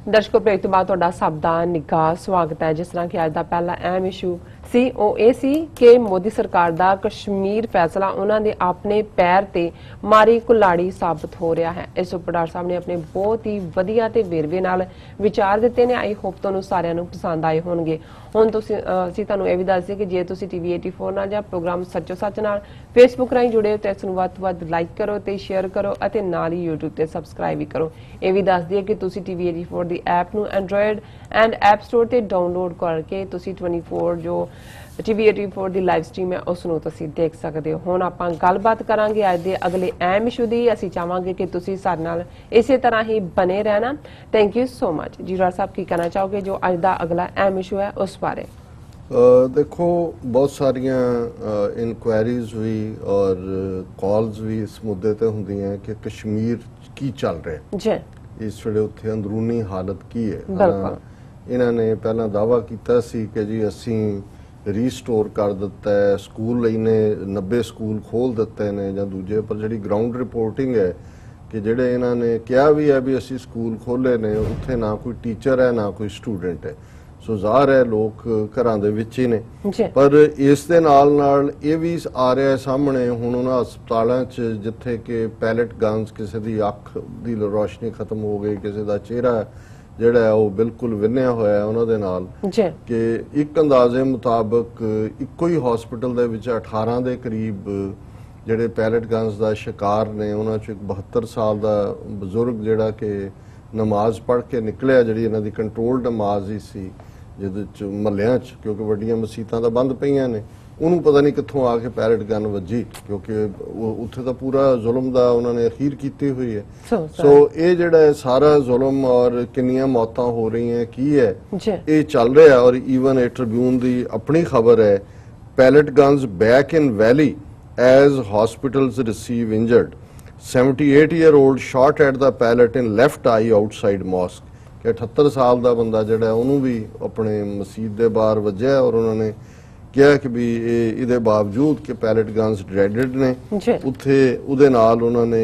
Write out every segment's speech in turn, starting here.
दर्शकों ब्रेक तो बाद तुहाडा सब दा निघा स्वागत है। जिस तरह कि अज दा पहला अहम इशू सी ਉਹ ਇਹ ਸੀ ਕਿ ਮੋਦੀ ਸਰਕਾਰ ਦਾ ਕਸ਼ਮੀਰ ਫੈਸਲਾ ਉਹਨਾਂ ਦੇ ਆਪਣੇ ਪੈਰ ਤੇ ਮਾਰੀ ਕੁਲਾੜੀ ਸਾਬਤ ਹੋ ਰਿਹਾ ਹੈ। ਇਸ ਉੱਪਰ ਡਾਕਟਰ ਸਾਹਿਬ ਨੇ ਆਪਣੇ ਬਹੁਤ ਹੀ ਵਧੀਆ ਤੇ ਵੇਰਵੇ ਨਾਲ ਵਿਚਾਰ ਦਿੱਤੇ ਨੇ। ਆਈ ਹੋਪ ਤੁਹਾਨੂੰ ਸਾਰਿਆਂ ਨੂੰ ਪਸੰਦ ਆਏ ਹੋਣਗੇ। ਹੁਣ ਅਸੀਂ ਤੁਹਾਨੂੰ ਇਹ ਵੀ ਦੱਸ ਦਈਏ ਕਿ ਜੇ ਤੁਸੀਂ ਟੀਵੀ 84 ਨਾਲ ਜਾਂ ਪ੍ਰੋਗਰਾਮ ਸੱਚੋ ਸੱਚ ਨਾਲ ਫੇਸਬੁੱਕ ਰਾਹੀਂ ਜੁੜੇ ਹੋ ਤਾਂ ਇਸ ਨੂੰ ਵੱਧ ਤੋਂ ਵੱਧ ਲਾਈਕ ਕਰੋ ਤੇ ਸ਼ੇਅਰ ਕਰੋ ਅਤੇ ਨਾਲ ਹੀ YouTube ਤੇ ਸਬਸਕ੍ਰਾਈਬ ਵੀ ਕਰੋ। ਇਹ ਵੀ ਦੱਸ ਦਈਏ ਕਿ ਤੁਸੀਂ ਟੀਵੀ 84 ਦੀ ਐਪ ਨੂੰ ਐਂਡਰੋਇਡ ਐਂਡ ਐਪ ਸਟੋਰ ਤੇ ਡਾਊਨਲੋਡ ਕਰਕੇ ਤੁਸੀਂ 24 ਜੋ ਟੀਵੀ 84 ਦੀ ਲਾਈਵ ਸਟ੍ਰੀਮ ਹੈ ਉਸ ਨੂੰ ਤੁਸੀਂ ਦੇਖ ਸਕਦੇ ਹੋ। ਹੁਣ ਆਪਾਂ ਗੱਲਬਾਤ ਕਰਾਂਗੇ ਅੱਜ ਦੇ ਅਗਲੇ ਅਹਿਮ ਇਸ਼ੂ ਦੀ। ਅਸੀਂ ਚਾਹਾਂਗੇ ਕਿ ਤੁਸੀਂ ਸਾਡੇ ਨਾਲ ਇਸੇ ਤਰ੍ਹਾਂ ਹੀ ਬਨੇ ਰਹਿਣਾ। Thank you so much. ਜੀ ਡਾਕਟਰ ਸਾਹਿਬ ਕੀ ਕਹਿਣਾ ਚਾਹੋਗੇ ਜੋ ਅੱਜ ਦਾ ਅਗਲਾ ਅਹਿਮ ਇਸ਼ੂ ਹੈ ਉਸ ਬਾਰੇ? देखो बहुत सारिया इनक्वायरीज भी और कॉल्स भी इस मुद्दे ते हुंदी हैं कि कश्मीर की चल रहा है इस वेले उत्थे अंदरूनी हालत की है। इन्होंने पहला दावा किया सी कि जी असी रीस्टोर कर दिता है, स्कूल इन्ने 90 स्कूल खोल दिते ने जां दूजे, पर जिहड़ी ग्राउंड रिपोर्टिंग है कि जिहड़े इन्होंने कहा भी है भी असी स्कूल खोले ने उत्थे ना कोई टीचर है ना कोई स्टूडेंट है। सो ਜ਼ਾਹਰ है लोग घरां दे विच ही ने, पर इस दे नाल नाल ये भी आ रहा है सामने हुण उन्हां हस्पतालां च जिथे कि पैलेट गन्स किसी दी अख दी रोशनी खत्म हो गई, किसी दा चेहरा जिहड़ा है वो बिल्कुल विन्निया होया है उन्हां दे नाल कि एक अंदाजे मुताबक इक्को ही हॉस्पिटल दे विच 18 दे करीब जिहड़े पैलेट गन्स दा शिकार ने उन्हां च एक 72 साल दा बजुर्ग जिहड़ा कि नमाज पढ़ के निकलिया, जिहड़ी इन्हां दी कंट्रोल नमाज ही सी ਜਿਹਦੇ ਚ ਮਹੱਲਿਆਂ ਚ, ਕਿਉਂਕਿ ਵੱਡੀਆਂ ਮਸੀਤਾਂ ਤਾਂ ਬੰਦ ਪਈਆਂ ਨੇ, ਉਹਨੂੰ ਪਤਾ ਨਹੀਂ ਕਿੱਥੋਂ ਆ ਕੇ ਪੈਰਟ ਗਨ ਵੱਜੀ, ਕਿਉਂਕਿ ਉੱਥੇ ਤਾਂ ਪੂਰਾ ਜ਼ੁਲਮ ਦਾ ਉਹਨਾਂ ਨੇ ਅਖੀਰ ਕੀਤੀ ਹੋਈ ਹੈ। ਸੋ ਇਹ ਜਿਹੜਾ ਸਾਰਾ ਜ਼ੁਲਮ ਔਰ ਕਿੰਨੀਆਂ ਮੌਤਾਂ ਹੋ ਰਹੀਆਂ ਕੀ ਹੈ ਇਹ ਚੱਲ ਰਿਹਾ। ਔਰ ਈਵਨ ਇਹ ਟ੍ਰਿਬਿਊਨ ਦੀ ਆਪਣੀ ਖਬਰ ਹੈ, pellet guns back in valley as hospitals receive injured, 78-year-old shot at the pallet in left eye outside mosque। कि 78 साल का बंदा जोड़ा उन्होंने भी अपने मसीत के बाहर वजया और उन्होंने कहा कि भी ये बावजूद कि पैलेट गन्स ड्रेडेड ने उत्थे उहदे नाल उन्होंने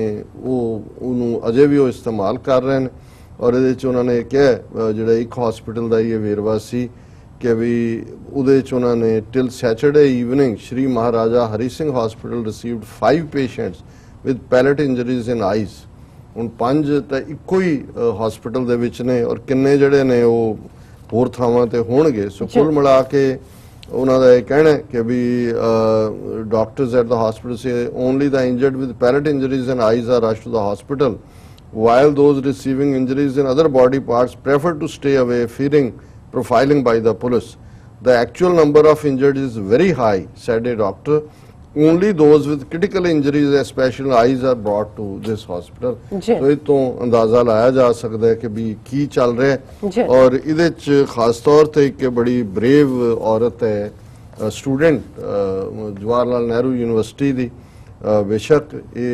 अजे भी वो इस्तेमाल कर रहे हैं। और ये उन्होंने कहा जोड़ा एक हॉस्पिटल का ये वेरवा सी कि भी उहदे उन्होंने till Saturday evening Shri Maharaja Hari Singh hospital received 5 patients with pellet injuries in eyes. ਹੁਣ 5 ਤਾਂ ਇੱਕੋ ਹੀ ਹਸਪੀਟਲ ਦੇ ਵਿੱਚ ਨੇ ਔਰ ਕਿੰਨੇ ਜਿਹੜੇ ਨੇ ਉਹ ਹੋਰ ਥਾਵਾਂ ਤੇ ਹੋਣਗੇ। ਸੋ ਕੁੱਲ ਮਿਲਾ ਕੇ ਉਹਨਾਂ ਦਾ ਇਹ ਕਹਿਣਾ ਕਿ ਵੀ doctors at the hospital said only the injured with pellet injuries and eyes are rushed to the hospital while those receiving injuries in other body parts prefer to stay away fearing profiling by the police. The actual number of injured is very high, said a doctor. Only those with critical injuries, especially eyes, are brought to this hospital. तो ये तो अंदाजा लाया जा सकता है कि भी की चल रहा है। और इधे खास तौर पे एक बड़ी ब्रेव औरत है, स्टूडेंट जवाहरलाल नेहरू यूनिवर्सिटी दी, बेशक ये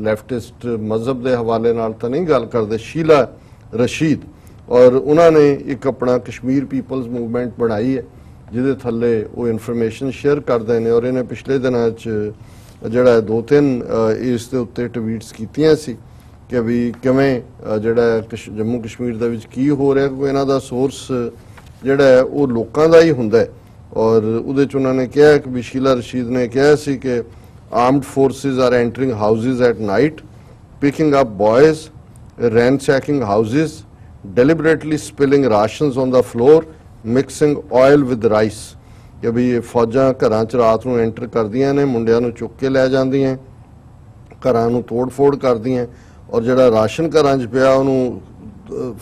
लैफ्टिस्ट मजहब के हवाले नाल तो नहीं गल करते, शीला रशीद, और उन्होंने एक अपना कश्मीर पीपल्स मूवमेंट बनाई है ਜਿਹਦੇ ਥੱਲੇ ਉਹ ਇਨਫੋਰਮੇਸ਼ਨ ਸ਼ੇਅਰ ਕਰਦੇ ਨੇ। ਔਰ ਇਹਨੇ ਪਿਛਲੇ ਦਿਨਾਂ 'ਚ ਜਿਹੜਾ 2-3 ਇਸ ਦੇ ਉੱਤੇ ਟਵੀਟਸ ਕੀਤੀਆਂ ਸੀ ਕਿ ਵੀ ਕਿਵੇਂ ਜਿਹੜਾ ਜੰਮੂ ਕਸ਼ਮੀਰ ਦੇ ਵਿੱਚ ਕੀ ਹੋ ਰਿਹਾ, ਕੋਈ ਇਹਨਾਂ ਦਾ ਸੋਰਸ ਜਿਹੜਾ ਹੈ ਉਹ ਲੋਕਾਂ ਦਾ ਹੀ ਹੁੰਦਾ। ਔਰ ਉਹਦੇ 'ਚ ਉਹਨਾਂ ਨੇ ਕਿਹਾ ਕਿ ਵੀ ਸ਼ੀਲਾ ਰਸ਼ੀਦ ਨੇ ਕਿਹਾ ਸੀ ਕਿ armed forces are entering houses at night, picking up boys, ransacking houses, deliberately spilling rations on the floor, mixing oil with rice. ਕਿ ਵੀ ਇਹ ਫੌਜਾਂ ਘਰਾਂ 'ਚ ਰਾਤ ਨੂੰ ਐਂਟਰ ਕਰਦੀਆਂ ਨੇ, ਮੁੰਡਿਆਂ ਨੂੰ ਚੁੱਕ ਕੇ ਲੈ ਜਾਂਦੀਆਂ, ਘਰਾਂ ਨੂੰ ਤੋੜ ਫੋੜ ਕਰਦੀਆਂ ਔਰ ਜਿਹੜਾ ਰਾਸ਼ਨ ਘਰਾਂ 'ਚ ਪਿਆ ਉਹਨੂੰ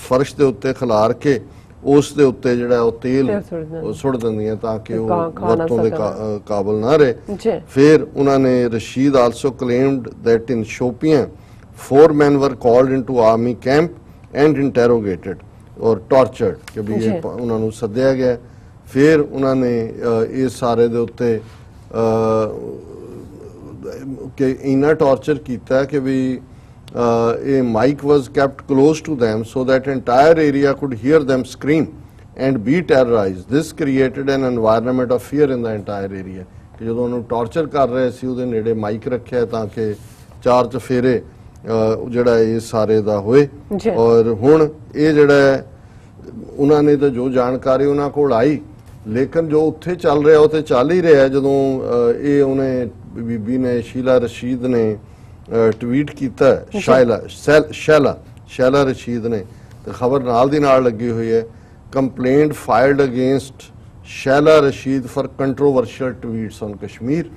ਫਰਸ਼ ਦੇ ਉੱਤੇ ਖਿਲਾਰ ਕੇ ਉਸ ਦੇ ਉੱਤੇ ਜਿਹੜਾ ਉਹ ਤੇਲ ਸੁੱਟ ਦਿੰਦੀਆਂ ਤਾਂ ਕਿ ਉਹ ਵਰਤੋਂ ਦੇ ਕਾਬਲ ਨਾ ਰਹੇ। ਫਿਰ ਉਹਨਾਂ ਨੇ Rasheed also claimed that in Shopian 4 men were called into army camp and interrogated और टॉर्चर्ड कि भी ये उन्होंने सद्या गया। फिर उन्होंने इस सारे दे उत्ते कि इन्ना टॉर्चर किया कि भी ये mic was kept close to them so that entire area could hear them scream and be terrorized. This created an environment of fear in the entire area। कि जो उन्होंने टॉर्चर कर रहे सी उहदे नेड़े माइक रखे ताकि 4 चफेरे ਜਿਹੜਾ ਇਹ ਸਾਰੇ ਦਾ ਹੋਏ। ਔਰ ਹੁਣ ਇਹ ਜਿਹੜਾ ਉਹਨਾਂ ਨੇ ਤਾਂ ਜੋ ਜਾਣਕਾਰੀ ਉਹਨਾਂ ਕੋਲ ਆਈ, ਲੇਕਿਨ ਜੋ ਉੱਥੇ ਚੱਲ ਰਿਹਾ ਉਹ ਤੇ ਚੱਲ ਹੀ ਰਿਹਾ। ਜਦੋਂ ਇਹ ਉਹਨੇ ਬੀਬੀ ਨੇ शीला रशीद ने ट्वीट किया, शैला रशीद ने, तो खबर नाल दी नाल लगी हुई है, complaint filed against Shehla Rashid for controversial tweets on Kashmir.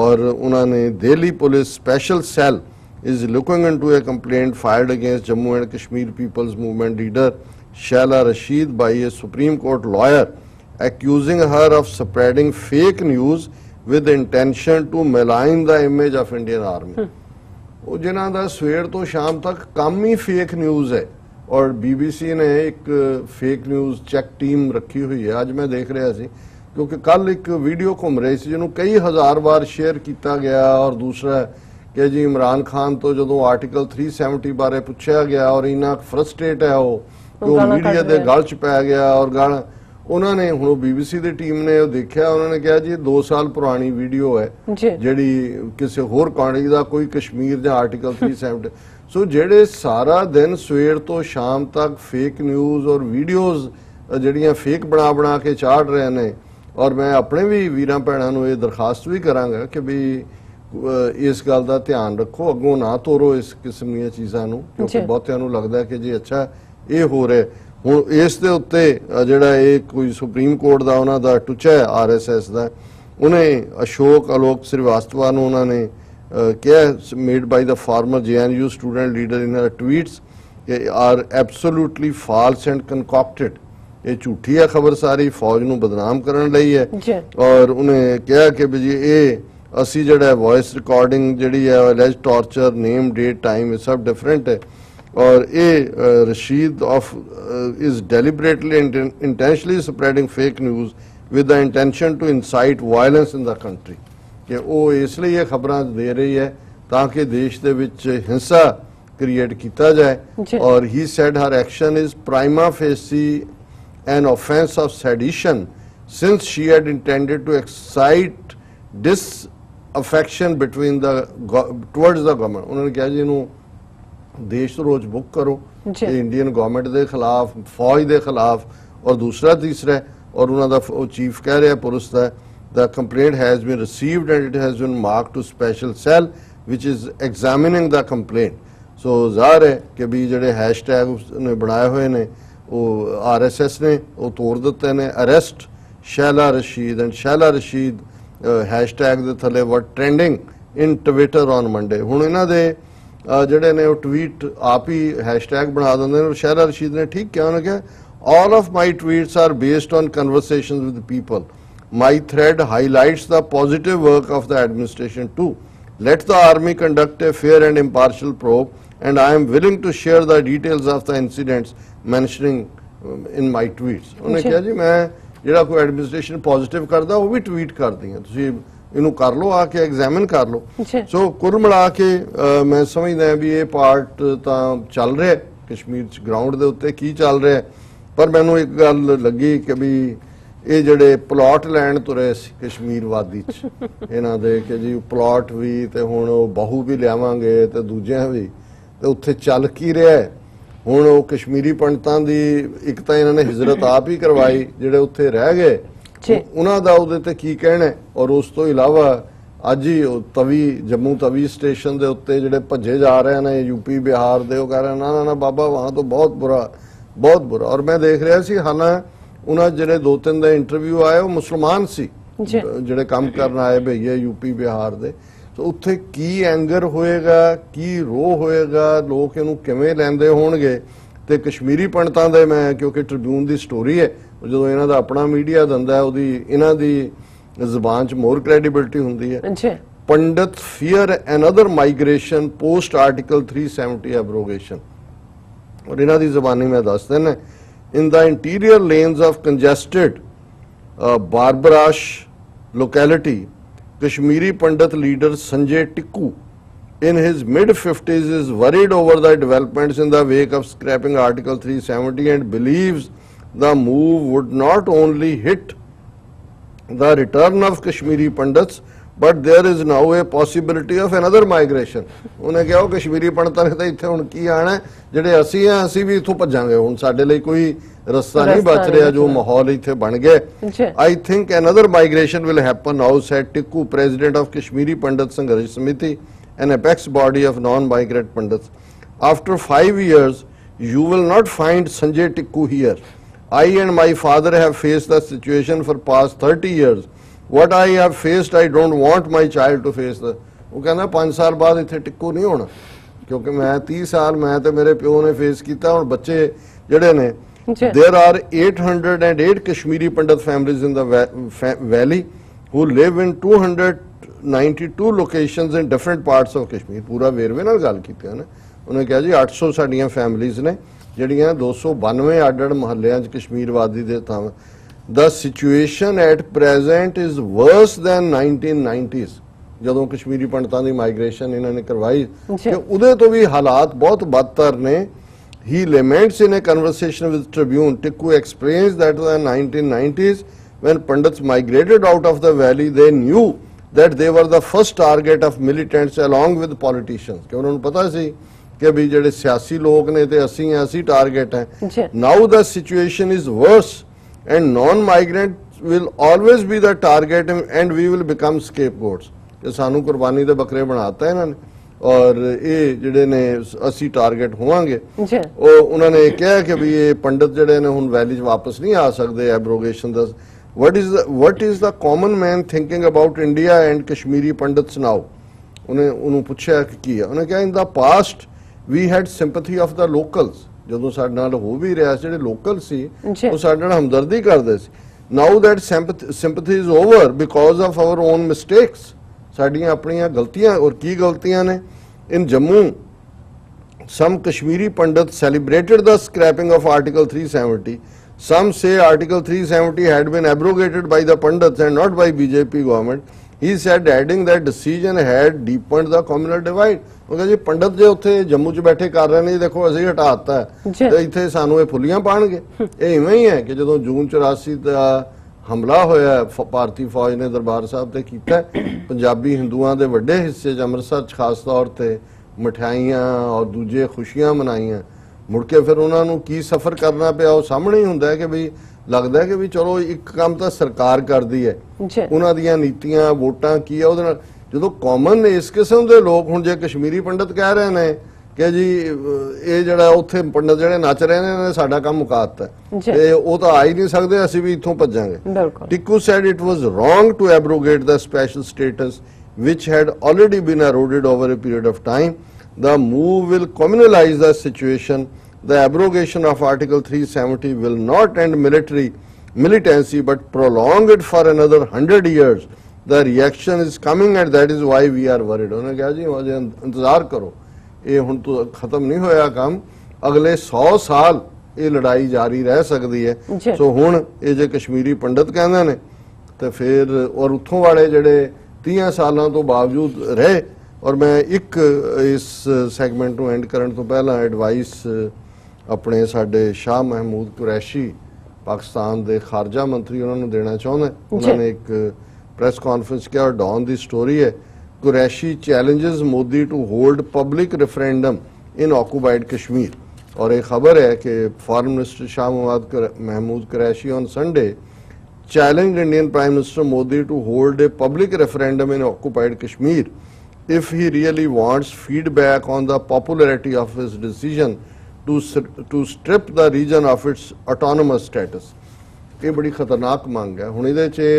और उन्होंने Delhi police special cell is looking into a complaint filed against Jammu and Kashmir People's Movement leader Shaila Rashid by a Supreme Court lawyer, accusing her of spreading fake news with intention to malign the image of Indian Army। ਉਹ ਜਿਨ੍ਹਾਂ ਦਾ ਸਵੇਰ ਤੋਂ ਸ਼ਾਮ ਤੱਕ ਕੰਮ ਹੀ fake news ਹੈ। ਔਰ BBC ਨੇ ਇੱਕ ਫੇਕ ਨਿਊਜ਼ ਚੈੱਕ ਟੀਮ ਰੱਖੀ ਹੋਈ ਹੈ। ਅੱਜ ਮੈਂ ਦੇਖ ਰਿਹਾ ਸੀ, ਕਿਉਂਕਿ ਕੱਲ ਇੱਕ ਵੀਡੀਓ ਘੁੰਮ ਰਹੀ ਸੀ ਜਿਹਨੂੰ ਕਈ ਹਜ਼ਾਰ ਵਾਰ ਸ਼ੇਅਰ ਕੀਤਾ ਗਿਆ। ਔਰ ਦੂਸਰਾ ਕਿ ਜੀ ਇਮਰਾਨ ਖਾਨ ਤੋਂ ਜਦੋਂ ਆਰਟੀਕਲ 370 ਬਾਰੇ ਪੁੱਛਿਆ ਗਿਆ ਔਰ ਇੰਨਾ ਫਰਸਟ੍ਰੇਟ ਹੈ ਉਹ ਮੀਡੀਆ ਦੇ ਗਲ 'ਚ ਪੈ ਗਿਆ। ਔਰ ਗਾਲਾਂ ਉਹਨਾਂ ਨੇ, ਹੁਣ BBC ਦੀ ਟੀਮ ਨੇ ਉਹ ਦੇਖਿਆ, ਉਹਨਾਂ ਨੇ ਕਿਹਾ ਜੀ 2 ਸਾਲ ਪੁਰਾਣੀ ਵੀਡੀਓ ਹੈ ਜਿਹੜੀ ਕਿਸੇ ਹੋਰ ਕਾਂਡੀ ਦਾ, ਕੋਈ ਕਸ਼ਮੀਰ ਜਾਂ ਆਰਟੀਕਲ 370। ਸੋ ਜਿਹੜੇ ਸਾਰਾ ਦਿਨ ਸਵੇਰ ਤੋਂ ਸ਼ਾਮ ਤੱਕ ਫੇਕ ਨਿਊਜ਼ ਔਰ ਵੀਡੀਓਜ਼ ਜਿਹੜੀਆਂ ਫੇਕ ਬਣਾ ਕੇ ਚਾੜ ਰਹੇ ਨੇ। ਔਰ ਮੈਂ ਆਪਣੇ ਵੀ ਵੀਰਾਂ ਭੈਣਾਂ ਨੂੰ ਇਹ ਦਰਖਾਸਤ ਵੀ ਕਰਾਂਗਾ ਕਿ ਵੀ ਇਸ ਗੱਲ ਦਾ ਧਿਆਨ ਰੱਖੋ, ਅੱਗੋਂ ਨਾ ਤੋਰੋ ਇਸ ਕਿਸਮ ਦੀਆਂ ਚੀਜ਼ਾਂ ਨੂੰ, ਕਿਉਂਕਿ ਬਹੁਤਿਆਂ ਨੂੰ ਲੱਗਦਾ ਕਿ ਜੀ ਅੱਛਾ ਇਹ ਹੋ ਰਿਹਾ। ਹੁਣ ਇਸ ਦੇ ਉੱਤੇ ਜਿਹੜਾ ਇਹ ਕੋਈ ਸੁਪਰੀਮ ਕੋਰਟ ਦਾ ਉਹਨਾਂ ਦਾ ਟੁੱਚਾ ਹੈ RSS ਦਾ, ਉਹਨੇ ਅਸ਼ੋਕ ਅਲੋਕ ਸ੍ਰੀਵਾਸਤਵਾ ਨੂੰ ਉਹਨਾਂ ਨੇ ਕਿਹਾ, made by the former JNU student leader in her tweets, are absolutely false and concocted. ਇਹ ਝੂਠੀ ਹੈ ਖਬਰ ਸਾਰੀ, ਫੌਜ ਨੂੰ ਬਦਨਾਮ ਕਰਨ ਲਈ ਹੈ। ਔਰ ਉਹਨੇ ਕਿਹਾ ਕਿ ਵੀ ਜੀ ਇਹ ਅਸੀਂ ਜਿਹੜਾ ਵੌਇਸ ਰਿਕਾਰਡਿੰਗ ਜਿਹੜੀ ਹੈ allege torture, name, date, time, ਇਹ ਸਭ ਡਿਫਰੈਂਟ ਹੈ। और ये Rashid off is deliberately intentionally spreading fake news with the intention to incite violence in the country, कि वो इसलिए ये खबरां दे रही है ताकि देश दे विच हिंसा क्रिएट किया जाए। और he said her action is prima facie an offence of sedition since she had intended to excite disaffection between the towards the government. उन्होंने कहा जी इन्हों देश रोज बुक करो इंडियन गवर्नमेंट के खिलाफ, फौज के खिलाफ। और दूसरा तीसरा, और उन्होंने चीफ कह रहा पुलिस का, the complaint has been received and it has been marked to special cell which is examining the complaint. सो ज़ाहिर है कि भी जोड़े हैशटैग ने बनाए हुए ने वो RSS ने वो तोड़ दिते ने, arrest Shehla Rashid and Shehla Rashid hashtag के थले were trending in Twitter on Monday. हुण इन्हां दे ਜਿਹੜੇ ਨੇ ਉਹ ਟਵੀਟ ਆਪ ਹੀ ਹੈਸ਼ਟੈਗ ਬਣਾ ਦਿੰਦੇ ਨੇ। ਸ਼ੈਲਾ ਰਸ਼ੀਦ ਨੇ ਠੀਕ ਕਿਹਾ, ਉਹਨੇ ਕਿਹਾ all of my tweets are based on conversations with people. My thread highlights the positive work of the administration too. Let the army conduct a fair and impartial probe and I am willing to share the details of the incidents mentioning in my tweets। ਉਹਨੇ ਕਿਹਾ ਜੀ ਮੈਂ ਜਿਹੜਾ ਕੋਈ administration positive ਕਰਦਾ ਉਹ ਵੀ tweet ਕਰਦੀ ਹਾਂ, ਤੁਸੀਂ ਇਹਨੂੰ ਕਰ ਲਓ, ਆ ਕੇ ਐਗਜ਼ਾਮਿਨ ਕਰ ਲਓ। ਸੋ ਕੁੱਲ ਮਿਲਾ ਕੇ ਮੈਂ ਸਮਝਦਾ ਵੀ ਇਹ ਪਾਰਟ ਤਾਂ ਚੱਲ ਰਿਹਾ ਕਸ਼ਮੀਰ 'ਚ, ਗਰਾਊਂਡ ਦੇ ਉੱਤੇ ਕੀ ਚੱਲ ਰਿਹਾ। ਪਰ ਮੈਨੂੰ ਇੱਕ ਗੱਲ ਲੱਗੀ ਕਿ ਵੀ ਇਹ ਜਿਹੜੇ ਪਲਾਟ ਲੈਣ ਤੁਰੇ ਸੀ ਕਸ਼ਮੀਰ ਵਾਦੀ 'ਚ ਇਹਨਾਂ ਦੇ, ਕਿ ਜੀ ਪਲਾਟ ਵੀ ਤੇ ਹੁਣ ਉਹ ਬਹੂ ਵੀ ਲਿਆਵਾਂਗੇ ਤੇ ਦੂਜਿਆਂ ਵੀ, ਤੇ ਉੱਥੇ ਚੱਲ ਕੀ ਰਿਹਾ। ਹੁਣ ਉਹ ਕਸ਼ਮੀਰੀ ਪੰਡਤਾਂ ਦੀ ਇੱਕ ਤਾਂ ਇਹਨਾਂ ਨੇ ਹਿਜਰਤ ਆਪ ਹੀ ਕਰਵਾਈ, ਜਿਹੜੇ ਉੱਥੇ ਰਹਿ ਗਏ ਉਹਨਾਂ ਦਾ ਉਹਦੇ ਤੇ ਕੀ ਕਹਿਣਾ। ਔਰ ਉਸ ਤੋਂ ਇਲਾਵਾ ਅੱਜ ਹੀ ਤਵੀ, ਜੰਮੂ ਤਵੀ ਸਟੇਸ਼ਨ ਦੇ ਉੱਤੇ ਜਿਹੜੇ ਭੱਜੇ ਜਾ ਰਹੇ ਨੇ UP ਬਿਹਾਰ ਦੇ, ਉਹ ਕਹਿ ਰਹੇ ਨਾ ਨਾ ਬਾਬਾ ਵਹਾਂ ਤੋਂ ਬਹੁਤ ਬੁਰਾ। ਔਰ ਮੈਂ ਦੇਖ ਰਿਹਾ ਸੀ, ਹਾਲਾਂ ਉਹਨਾਂ ਜਿਹੜੇ 2-3 ਦੇ ਇੰਟਰਵਿਊ ਆਏ ਉਹ ਮੁਸਲਮਾਨ ਸੀ ਜਿਹੜੇ ਕੰਮ ਕਰਨ ਆਏ ਭਈਏ UP ਬਿਹਾਰ ਦੇ। ਸੋ ਉੱਥੇ ਕੀ ਐਂਗਰ ਹੋਏਗਾ, ਕੀ ਰੋਹ ਹੋਏਗਾ, ਲੋਕ ਇਹਨੂੰ ਕਿਵੇਂ ਲੈਂਦੇ ਹੋਣਗੇ। ਤੇ ਕਸ਼ਮੀਰੀ ਪੰਡਤਾਂ ਦੇ, ਮੈਂ ਕਿਉਂਕਿ ਟ੍ਰਿਬਿਊਨ ਦੀ ਸਟੋਰੀ ਹੈ, ਜਦੋਂ ਇਹਨਾਂ ਦਾ ਆਪਣਾ ਮੀਡੀਆ ਦਿੰਦਾ ਉਹਦੀ ਇਹਨਾਂ ਦੀ ਜ਼ਬਾਨ 'ਚ ਮੋਰ ਕ੍ਰੈਡੀਬਿਲਿਟੀ ਹੁੰਦੀ ਹੈ। Pandit fear another migration post article 370 abrogation. ਔਰ ਇਹਨਾਂ ਦੀ ਜ਼ਬਾਨੀ ਮੈਂ ਦੱਸ ਦਿੰਦਾ, in the interior lanes of congested Barbarash locality, Kashmiri Pandit leader Sanjay Tikku in his mid-50s is worried over the developments in the wake of scrapping Article 370 and believes the move would not only hit the return of Kashmiri Pandits but there is now a possibility of another migration। ਉਹਨੇ ਕਿਹਾ ਕਸ਼ਮੀਰੀ ਪੰਡਤਾਂ ਨੇ ਤਾਂ ਇੱਥੇ ਹੁਣ ਕੀ ਆਣਾ, ਜਿਹੜੇ ਅਸੀਂ ਆ ਅਸੀਂ ਵੀ ਇੱਥੋਂ ਭੱਜਾਂਗੇ, ਹੁਣ ਸਾਡੇ ਲਈ ਕੋਈ ਰਸਤਾ ਨਹੀਂ ਬਚ ਰਿਹਾ ਜੋ ਮਾਹੌਲ ਇੱਥੇ ਬਣ ਗਿਆ। I think another migration will happen now, said Tikku, president of Kashmiri Pandit Sangharsh Samiti, an apex body of non-migrant pandits. After 5 years, you will not find Sanjay Tikku here. I and my father have faced the situation for past 30 years. What I have faced, I don't want my child to face the. ਉਹ ਕਹਿੰਦਾ 5 ਸਾਲ ਬਾਅਦ ਇੱਥੇ ਟਿੱਕੂ ਨਹੀਂ ਹੋਣਾ, ਕਿਉਂਕਿ ਮੈਂ 30 ਸਾਲ ਮੈਂ ਤੇ ਮੇਰੇ ਪਿਓ ਨੇ ਫੇਸ ਕੀਤਾ। ਹੁਣ ਬੱਚੇ ਜਿਹੜੇ ਨੇ, there are 808 Kashmiri Pandit families in the valley who live in 292 locations in different parts of Kashmir. ਪੂਰਾ ਵੇਰਵੇ ਨਾਲ ਗੱਲ ਕੀਤੀ ਉਹਨੇ। ਉਹਨੇ ਕਿਹਾ ਜੀ 800 ਸਾਡੀਆਂ ਫੈਮਿਲੀਜ਼ ਨੇ ਜਿਹੜੀਆਂ 292 ਅੱਡ-ਅੱਡ ਮੁਹੱਲਿਆਂ 'ਚ ਕਸ਼ਮੀਰ ਵਾਦੀ ਦੇ ਥਾਂ। The situation at present is worse than 1990s, ਜਦੋਂ ਕਸ਼ਮੀਰੀ ਪੰਡਤਾਂ ਦੀ ਮਾਈਗ੍ਰੇਸ਼ਨ ਇਹਨਾਂ ਨੇ ਕਰਵਾਈ ਤੇ ਉਹਦੇ ਤੋਂ ਵੀ ਹਾਲਾਤ ਬਹੁਤ ਬਦਤਰ ਨੇ। ਹੀ laments in a conversation with Tribune. Tikku explains that in the 1990s when Pandits migrated out of the valley, they knew that they were the first target of militants along with politicians. ਕਿ ਉਹਨਾਂ ਨੂੰ ਪਤਾ ਸੀ ਕਿ ਵੀ ਜਿਹੜੇ ਸਿਆਸੀ ਲੋਕ ਨੇ ਤੇ ਅਸੀਂ ਟਾਰਗੇਟ ਹੈ। Now the situation is worse and non-migrants will always be the target and we will become scapegoats. ਕਿ ਸਾਨੂੰ ਕੁਰਬਾਨੀ ਦੇ ਬੱਕਰੇ ਬਣਾਤਾ ਇਹਨਾਂ ਨੇ ਔਰ ਇਹ ਜਿਹੜੇ ਨੇ ਅਸੀਂ ਟਾਰਗੇਟ ਹੋਵਾਂਗੇ। ਉਹ ਉਹਨਾਂ ਨੇ ਕਿਹਾ ਕਿ ਵੀ ਇਹ ਪੰਡਤ ਜਿਹੜੇ ਨੇ ਹੁਣ ਵੈਲੀ 'ਚ ਵਾਪਸ ਨਹੀਂ ਆ ਸਕਦੇ ਐਬਰੋਗੇਸ਼ਨ ਦਾ। What is the common man thinking about India and Kashmiri Pandits now? ਉਹਨੂੰ ਪੁੱਛਿਆ ਕਿ ਕੀ ਹੈ। ਉਹਨੇ ਕਿਹਾ in the past we had sympathy of the locals. ਜਦੋਂ ਸਾਡੇ ਨਾਲ ਹੋ ਵੀ ਰਿਹਾ ਜਿਹੜੇ ਲੋਕਲ ਸੀ ਉਹ ਸਾਡੇ ਨਾਲ ਹਮਦਰਦੀ ਕਰਦੇ ਸੀ। Now that sympathy is over because of our own mistakes. ਸਾਡੀਆਂ ਆਪਣੀਆਂ ਗਲਤੀਆਂ। ਔਰ ਕੀ ਗਲਤੀਆਂ ਨੇ? In Jammu, some Kashmiri Pandits celebrated the scrapping of Article 370. Some say Article 370 had been abrogated by the Pandits and not by BJP government. He said, adding that decision had deepened the communal divide. ਉਹ ਕਹਿੰਦੇ ਜੀ ਪੰਡਤ ਜੇ ਉੱਥੇ ਜੰਮੂ 'ਚ ਬੈਠੇ ਕਰ ਰਹੇ ਨੇ, ਦੇਖੋ ਅਸੀਂ ਹਟਾਤਾ ਤੇ ਇੱਥੇ ਸਾਨੂੰ ਇਹ ਫੁੱਲੀਆਂ ਪਾਣਗੇ। ਇਹ ਇਵੇਂ ਹੀ ਹੈ ਕਿ ਜਦੋਂ ਜੂਨ 84 ਦਾ ਹਮਲਾ ਹੋਇਆ ਭਾਰਤੀ ਫੌਜ ਨੇ ਦਰਬਾਰ ਸਾਹਿਬ ਤੇ ਕੀਤਾ, ਪੰਜਾਬੀ ਹਿੰਦੂਆਂ ਦੇ ਵੱਡੇ ਹਿੱਸੇ 'ਚ ਅੰਮ੍ਰਿਤਸਰ 'ਚ ਖਾਸ ਤੌਰ ਤੇ ਮਠਿਆਈਆਂ ਔਰ ਦੂਜੇ ਖੁਸ਼ੀਆਂ ਮਨਾਈਆਂ। ਮੁੜ ਕੇ ਫਿਰ ਉਹਨਾਂ ਨੂੰ ਕੀ ਸਫ਼ਰ ਕਰਨਾ ਪਿਆ ਉਹ ਸਾਹਮਣੇ ਹੀ ਹੁੰਦਾ ਹੈ ਕਿ ਵੀ ਲੱਗਦਾ ਹੈ ਕਿ ਵੀ ਚਲੋ ਇੱਕ ਕੰਮ ਤਾਂ ਸਰਕਾਰ ਕਰਦੀ ਹੈ, ਉਹਨਾਂ ਦੀਆਂ ਨੀਤੀਆਂ ਵੋਟਾਂ ਕੀ ਆ ਉਹਦੇ ਨਾਲ। ਜਦੋਂ ਕਾਮਨ ਇਸ ਕਿਸਮ ਦੇ ਲੋਕ ਹੁਣ ਜੇ ਕਸ਼ਮੀਰੀ ਪੰਡਤ ਕਹਿ ਰਹੇ ਨੇ ਕਿ ਜੀ ਇਹ ਜਿਹੜਾ ਉੱਥੇ ਪੰਡਤ ਜਿਹੜੇ ਨੱਚ ਰਹੇ ਨੇ ਸਾਡਾ ਕੰਮ ਮੁਕਾਤਾ ਤੇ ਉਹ ਤਾਂ ਆ ਹੀ ਨਹੀਂ ਸਕਦੇ, ਅਸੀਂ ਵੀ ਇੱਥੋਂ ਭੱਜਾਂਗੇ। Tikku said it was wrong to abrogate the special status which had already been eroded over a period of time. The move will communalize the situation. The abrogation of Article 370 will not end militancy but prolong it for another 100 years. The reaction is coming and that is why we are worried. ਉਹਨੇ ਕਿਹਾ ਜੀ ਅਜੇ ਇੰਤਜ਼ਾਰ ਕਰੋ, ਇਹ ਹੁਣ ਤੋਂ ਖਤਮ ਨਹੀਂ ਹੋਇਆ ਕੰਮ, ਅਗਲੇ 100 ਸਾਲ ਇਹ ਲੜਾਈ ਜਾਰੀ ਰਹਿ ਸਕਦੀ ਹੈ। ਸੋ ਹੁਣ ਇਹ ਜੇ ਕਸ਼ਮੀਰੀ ਪੰਡਤ ਕਹਿੰਦੇ ਨੇ ਤੇ ਫਿਰ ਔਰ ਉੱਥੋਂ ਵਾਲੇ ਜਿਹੜੇ 30 ਸਾਲਾਂ ਤੋਂ ਬਾਵਜੂਦ ਰਹੇ। ਔਰ ਮੈਂ ਇੱਕ ਇਸ ਸੈਗਮੈਂਟ ਨੂੰ ਐਂਡ ਕਰਨ ਤੋਂ ਪਹਿਲਾਂ ਐਡਵਾਈਸ ਆਪਣੇ ਸਾਡੇ ਸ਼ਾਹ ਮਹਿਮੂਦ ਕੁਰੈਸ਼ੀ ਪਾਕਿਸਤਾਨ ਦੇ ਖਾਰਜਾ ਮੰਤਰੀ ਉਹਨਾਂ ਨੂੰ ਦੇਣਾ ਚਾਹੁੰਦਾ। ਉਹਨਾਂ ਨੇ ਇੱਕ ਪ੍ਰੈਸ ਕਾਨਫਰੰਸ ਕਿਹਾ ਔਰ ਡੌਨ ਦੀ ਸਟੋਰੀ ਹੈ। Qureshi challenges Modi to hold public referendum in occupied Kashmir. और एक खबर है कि foreign minister Shah Mahmood Qureshi on Sunday challenged Indian Prime Minister Modi to hold a public referendum in occupied Kashmir if he really wants feedback on the popularity of his decision to strip the region of its autonomous status. ये बड़ी खतरनाक मांग है। हुण इहदे च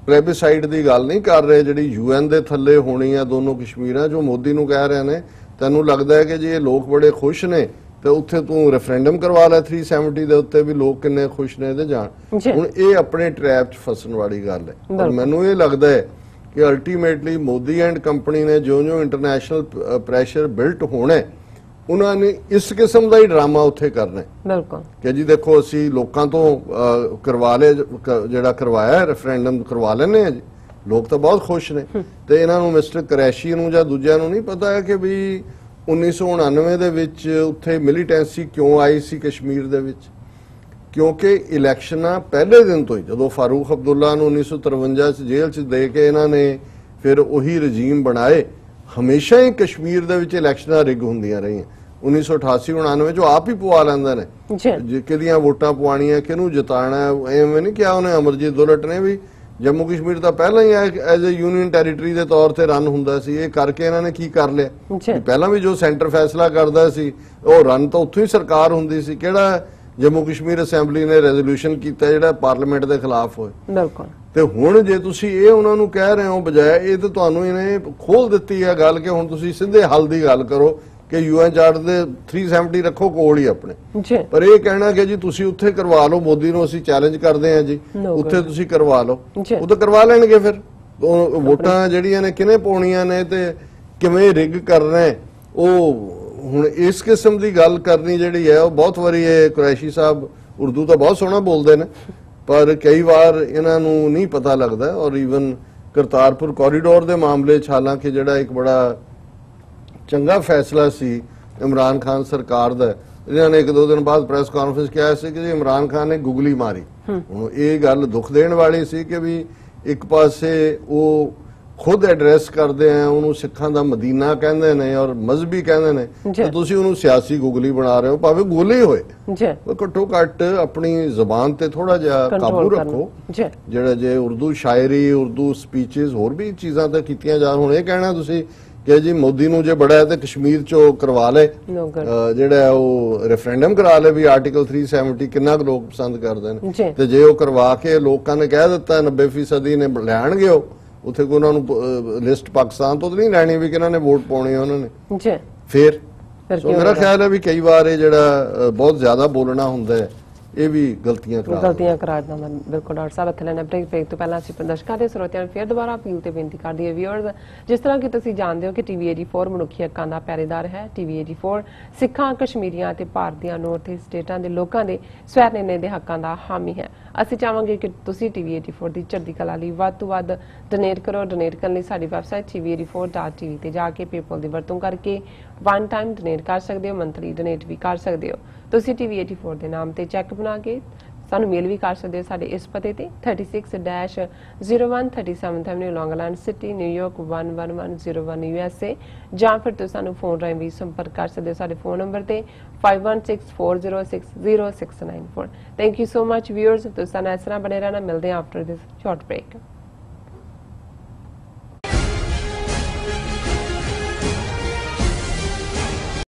plebiscite दी गल नहीं कर रहे जिहड़ी UN दे थल्ले होनी है दोनों कश्मीरां जो मोदी नूं कह रहे ने ਤੈਨੂੰ ਲੱਗਦਾ ਹੈ ਕਿ ਜੀ ਇਹ ਲੋਕ ਬੜੇ ਖੁਸ਼ ਨੇ ਤੇ ਉੱਥੇ ਤੂੰ ਰੈਫਰੈਂਡਮ ਕਰਵਾ ਲੈ 370 ਦੇ ਉੱਤੇ ਵੀ ਲੋਕ ਕਿੰਨੇ ਖੁਸ਼ ਨੇ ਤੇ ਜਾਣ। ਹੁਣ ਇਹ ਆਪਣੇ ਟ੍ਰੈਪ 'ਚ ਫਸਣ ਵਾਲੀ ਗੱਲ ਹੈ। ਪਰ ਮੈਨੂੰ ਇਹ ਲੱਗਦਾ ਹੈ ਕਿ ਅਲਟੀਮੇਟਲੀ ਮੋਦੀ ਐਂਡ ਕੰਪਨੀ ਨੇ ਜਿਉਂ-ਜਿਉਂ ਇੰਟਰਨੈਸ਼ਨਲ ਪ੍ਰੈਸ਼ਰ ਬਿਲਟ ਹੋਣਾ ਉਹਨਾਂ ਨੇ ਇਸ ਕਿਸਮ ਦਾ ਹੀ ਡਰਾਮਾ ਉੱਥੇ ਕਰਨਾ ਬਿਲਕੁਲ ਕਿ ਜੀ ਦੇਖੋ ਅਸੀਂ ਲੋਕਾਂ ਤੋਂ ਕਰਵਾ ਲੈ ਜਿਹੜਾ ਕਰਵਾਇਆ ਰੈਫਰੈਂਡਮ ਕਰਵਾ ਲੈਣੇ ਆ ਜੀ ਲੋਕ ਤਾਂ ਬਹੁਤ ਖੁਸ਼ ਨੇ ਤੇ ਇਹਨਾਂ ਨੂੰ ਮਿਸਟਰ ਕੁਰੈਸ਼ੀ ਨੂੰ ਜਾਂ ਦੂਜਿਆਂ ਨੂੰ ਨਹੀਂ ਪਤਾ ਹੈ ਕਿ ਵੀ 1999 ਦੇ ਵਿੱਚ ਉੱਥੇ ਮਿਲੀਟੈਂਸੀ ਕਿਉਂ ਆਈ ਸੀ ਕਸ਼ਮੀਰ ਦੇ ਵਿੱਚ ਕਿਉਂਕਿ ਇਲੈਕਸ਼ਨਾਂ ਪਹਿਲੇ ਦਿਨ ਤੋਂ ਹੀ ਜਦੋਂ ਫਾਰੂਕ ਅਬਦੁੱਲਾ ਨੂੰ 1953 ਚ ਜੇਲ੍ਹ ਚ ਦੇ ਕੇ ਇਹਨਾਂ ਨੇ ਫਿਰ ਉਹੀ ਰਜੀਮ ਬਣਾਏ ਹਮੇਸ਼ਾ ਹੀ ਕਸ਼ਮੀਰ ਦੇ ਵਿੱਚ ਇਲੈਕਸ਼ਨਾਂ ਰਿਗ ਹੁੰਦੀਆਂ ਰਹੀਆਂ। 1988-99 ਜੋ ਆਪ ਹੀ ਪਵਾ ਲੈਂਦੇ ਨੇ ਜੇ ਕਿਹਦੀਆਂ ਵੋਟਾਂ ਪਵਾਣੀਆਂ, ਕਿਹਨੂੰ ਜਿਤਾਣਾ। ਐਵੇਂ ਨਹੀਂ ਕਿਹਾ ਉਹਨੇ ਅਮਰਜੀਤ ਦੁਲਟ ਨੇ ਵੀ ਜੰਮੂ ਕਸ਼ਮੀਰ ਤਾਂ ਪਹਿਲਾਂ ਹੀ ਐਜ਼ ਅ ਯੂਨੀਅਨ ਟੈਰੀਟਰੀ ਦੇ ਤੌਰ ਤੇ ਰਨ ਹੁੰਦਾ ਸੀ, ਇਹ ਕਰਕੇ ਇਹਨਾਂ ਨੇ ਕੀ ਕਰ ਲਿਆ। ਪਹਿਲਾਂ ਵੀ ਜੋ ਸੈਂਟਰ ਫੈਸਲਾ ਕਰਦਾ ਸੀ ਉਹ ਰਨ ਤਾਂ ਉੱਥੋਂ ਹੀ ਸਰਕਾਰ ਹੁੰਦੀ ਸੀ। ਕਿਹੜਾ ਜੰਮੂ ਕਸ਼ਮੀਰ ਅਸੈਂਬਲੀ ਨੇ ਰੈਜ਼ੋਲੂਸ਼ਨ ਕੀਤਾ ਜਿਹੜਾ ਪਾਰਲੀਮੈਂਟ ਦੇ ਖਿਲਾਫ ਹੋਏ। ਬਿਲਕੁਲ। ਤੇ ਹੁਣ ਜੇ ਤੁਸੀਂ ਇਹ ਉਹਨਾਂ ਨੂੰ ਕਹਿ ਰਹੇ ਹੋ ਬਜਾਏ ਇਹ ਤਾਂ ਤੁਹਾਨੂੰ ਇਹਨੇ ਖੋਲ ਦਿੱਤੀ ਹੈ ਗੱਲ ਕਿ ਹੁਣ ਤੁਸੀਂ ਸਿੱਧੇ ਹੱਲ ਦੀ ਗੱਲ ਕਰੋ ਕਿ ਯੂਐਨ ਚਾਰਟਰ ਦੇ 370 ਰੱਖੋ ਕੋਲ ਹੀ ਆਪਣੇ। ਪਰ ਇਹ ਕਹਿਣਾ ਕਿ ਜੀ ਤੁਸੀਂ ਉੱਥੇ ਕਰਵਾ ਲਓ, ਮੋਦੀ ਨੂੰ ਅਸੀਂ ਚੈਲੰਜ ਕਰਦੇ ਹਾਂ ਜੀ ਉੱਥੇ ਤੁਸੀਂ ਕਰਵਾ ਲਓ, ਉਹ ਤਾਂ ਕਰਵਾ ਲੈਣਗੇ। ਫਿਰ ਵੋਟਾਂ ਜਿਹੜੀਆਂ ਨੇ ਕਿਹਨੇ ਪਾਉਣੀਆਂ ਨੇ ਤੇ ਕਿਵੇਂ ਰਿਗ ਕਰਨਾ ਉਹ ਹੁਣ ਇਸ ਕਿਸਮ ਦੀ ਗੱਲ ਕਰਨੀ ਜਿਹੜੀ ਹੈ ਉਹ ਬਹੁਤ ਵਾਰੀ ਇਹ ਕੁਰੈਸ਼ੀ ਸਾਹਿਬ ਉਰਦੂ ਤਾਂ ਬਹੁਤ ਸੋਹਣਾ ਬੋਲਦੇ ਨੇ ਪਰ ਕਈ ਵਾਰ ਇਹਨਾਂ ਨੂੰ ਨਹੀਂ ਪਤਾ ਲੱਗਦਾ। ਔਰ ਈਵਨ ਕਰਤਾਰਪੁਰ ਕੋਰੀਡੋਰ ਦੇ ਮਾਮਲੇ 'ਚ ਹਾਲਾਂਕਿ ਜਿਹੜਾ ਇੱਕ ਬੜਾ ਚੰਗਾ ਫੈਸਲਾ ਸੀ ਇਮਰਾਨ ਖਾਨ ਸਰਕਾਰ ਦਾ, ਇਹਨਾਂ ਨੇ 1-2 ਦਿਨ ਬਾਅਦ ਪ੍ਰੈਸ ਕਾਨਫਰੰਸ ਕਿਹਾ ਸੀ ਕਿ ਇਮਰਾਨ ਖਾਨ ਨੇ ਗੁਗਲੀ ਮਾਰੀ। ਹੁਣ ਇਹ ਗੱਲ ਦੁੱਖ ਦੇਣ ਵਾਲੀ ਸੀ ਕਿ ਵੀ ਇੱਕ ਪਾਸੇ ਉਹ ਖੁਦ ਐਡਰੈਸ ਕਰਦੇ ਆ ਉਹਨੂੰ ਸਿੱਖਾਂ ਦਾ ਮਦੀਨਾ ਕਹਿੰਦੇ ਨੇ ਔਰ ਮਜ਼ਹਬੀ ਕਹਿੰਦੇ ਨੇ, ਤੇ ਤੁਸੀਂ ਉਹਨੂੰ ਸਿਆਸੀ ਗੁਗਲੀ ਬਣਾ ਰਹੇ ਹੋ। ਭਾਵੇਂ ਗੋਲੀ ਹੋਏ ਘੱਟੋ ਘੱਟ ਆਪਣੀ ਜ਼ਬਾਨ ਤੇ ਥੋੜਾ ਜਿਹਾ ਕਾਬੂ ਰੱਖੋ। ਜਿਹੜਾ ਜੇ ਉਰਦੂ ਸ਼ਾਇਰੀ, ਉਰਦੂ ਸਪੀਚਸ ਹੋਰ ਵੀ ਚੀਜ਼ਾਂ ਤਾਂ ਕੀਤੀਆਂ ਜਾ। ਹੁਣ ਇਹ ਕਹਿਣਾ ਤੁਸੀਂ ਕਿ ਜੀ ਮੋਦੀ ਨੂੰ ਜੇ ਬੜਾ ਹੈ ਤੇ ਕਸ਼ਮੀਰ ਚੋਂ ਕਰਵਾ ਲੈ, ਜਿਹੜਾ ਉਹ ਰੈਫਰੈਂਡਮ ਕਰਾ ਲੈ ਵੀ ਆਰਟੀਕਲ 370 ਕਿੰਨਾ ਕੁ ਲੋਕ ਪਸੰਦ ਕਰਦੇ ਨੇ, ਤੇ ਜੇ ਉਹ ਕਰਵਾ ਕੇ ਲੋਕਾਂ ਨੇ ਕਹਿ ਦਿੱਤਾ 90% ਨੇ ਲੈਣਗੇ ਉਹ ਉੱਥੇ ਕੋਈ ਉਹਨਾਂ ਨੂੰ ਲਿਸਟ ਪਾਕਿਸਤਾਨ ਤੋਂ ਨਹੀਂ ਲੈਣੀ ਵੀ ਕਿਹਨਾਂ ਨੇ ਵੋਟ ਪਾਉਣੀ ਹੈ ਉਹਨਾਂ ਨੇ, ਫਿਰ ਮੇਰਾ ਖਿਆਲ ਹੈ ਵੀ ਕਈ ਵਾਰ ਇਹ ਜਿਹੜਾ ਬਹੁਤ ਜ਼ਿਆਦਾ ਬੋਲਣਾ ਹੁੰਦਾ ਹੈ ਇਹ ਵੀ ਗਲਤੀਆਂ ਕਰਾ ਦਿੰਦਾ। ਬਿਲਕੁਲ ਡਾਕਟਰ ਸਾਹਿਬ ਇੱਥੇ ਲੈਣਾ ਬ੍ਰੇਕ ਤੋਂ ਪਹਿਲਾਂ ਅਸੀਂ ਦਰਸ਼ਕਾਂ ਦੇ ਸਰੋਤਿਆਂ ਨੂੰ ਫਿਰ ਦੁਬਾਰਾ ਅਪੀਲ ਤੇ ਬੇਨਤੀ ਕਰਦੀ ਹੈ ਵਿਊਅਰਸ, ਜਿਸ ਤਰ੍ਹਾਂ ਕਿ ਤੁਸੀਂ ਜਾਣਦੇ ਹੋ ਕਿ ਟੀਵੀ 84 ਮਨੁੱਖੀ ਹੱਕਾਂ ਦਾ ਪਹਿਰੇਦਾਰ ਹੈ। ਟੀਵੀ 84 ਸਿੱਖਾਂ, ਕਸ਼ਮੀਰੀਆਂ ਤੇ ਭਾਰਤੀਆਂ ਨੌਰਥ ਈਸਟ ਸਟੇਟਾਂ ਦੇ ਲੋਕਾਂ ਦੇ ਸਵੈ ਨਿਰਣੇ ਦੇ ਹੱਕਾਂ ਦਾ ਹਾਮੀ ਹੈ। ਅਸੀਂ ਚਾਹਾਂਗੇ ਕਿ ਤੁਸੀਂ ਟੀਵੀ 84 ਦੀ ਚੜ੍ਹਦੀ ਕਲਾ ਲਈ ਵੱਧ ਤੋਂ ਵੱਧ ਡੋਨੇਟ ਕਰੋ। ਡੋਨੇਟ ਕਰਨ ਲਈ ਸਾਡੀ ਵੈਬਸਾਈਟ tv84.tv ਤੇ ਜਾ ਕੇ ਪੇਪਲ ਦੀ ਵਰਤੋਂ ਕਰਕੇ ਵਨ ਟਾਈਮ ਡੋਨੇਟ ਕਰ ਸਕਦੇ ਹੋ, ਮੰਥਲੀ ਡੋਨੇਟ ਵੀ ਕਰ ਸਕਦੇ ਹੋ। ਤੁਸੀਂ ਟੀਵੀ 84 ਦੇ ਨਾਮ ਤੇ ਚੈੱਕ ਬਣਾ ਕੇ ਸਾਨੂੰ ਮੇਲ ਵੀ ਕਰ ਸਕਦੇ ਹੋ ਸਾਡੇ ਇਸ ਪਤੇ ਤੇ 36-01 37th Avenue, Long Island City, New York 11101 USA, ਜਾਂ ਫਿਰ ਤੁਸੀਂ ਸਾਨੂੰ ਫੋਨ ਰਾਹੀਂ ਵੀ ਸੰਪਰਕ ਕਰ ਸਕਦੇ ਹੋ ਸਾਡੇ ਫੋਨ ਨੰਬਰ ਤੇ 5164060694। Thank you so much viewers, ਤੁਸੀਂ ਸਾਨੂੰ ਇਸ ਤਰ੍ਹਾਂ ਬਣੇ ਰਹਿਣਾ। ਮਿਲਦੇ ਹਾਂ ਆਫਟਰ ਦਿਸ ਸ਼ਾਰਟ ਬ੍ਰੇਕ।